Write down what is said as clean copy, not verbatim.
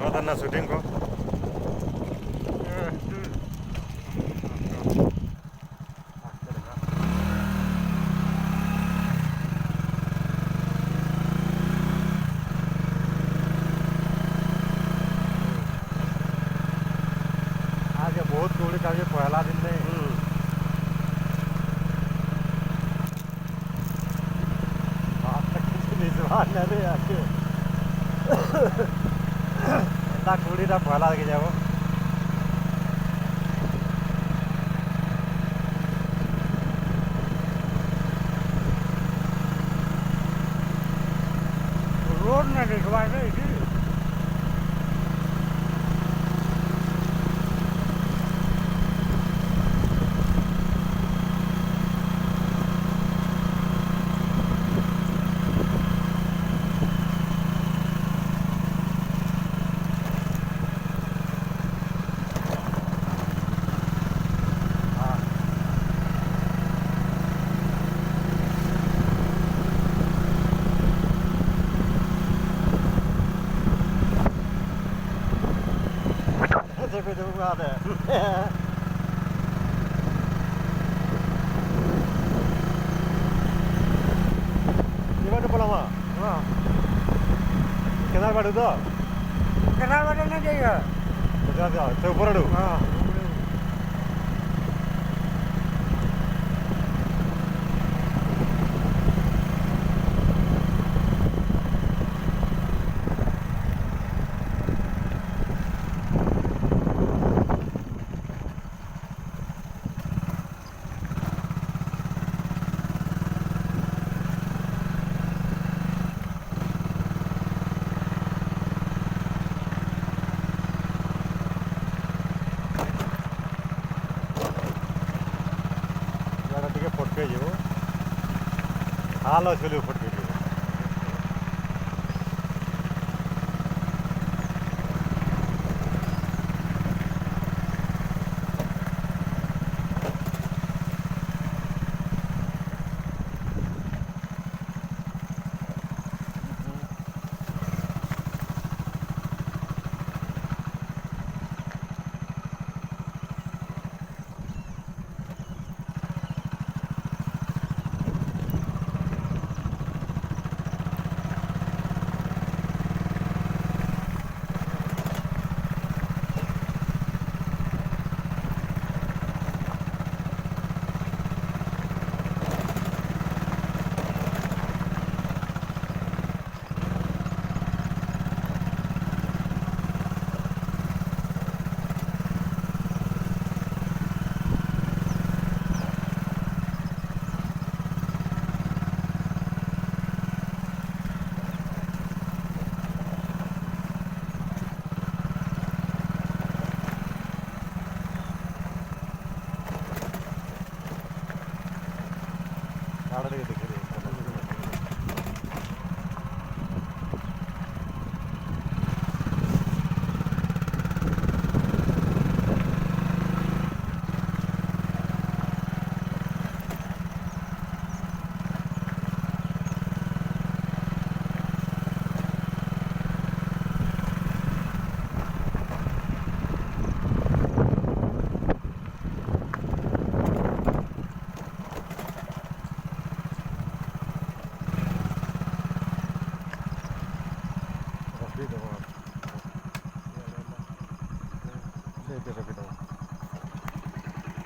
ना शूटिंग को आज बहुत कुड़ी का पहला दिन नहीं कुड़ी पहला देखी जाब रोड ना देखवा Tapi tu ada. Di mana pelama? Kenal baru tu? Kenal baru ni dia. Betul. Terpur tu. फटके जो हाल अच्छे फटके दिख रही है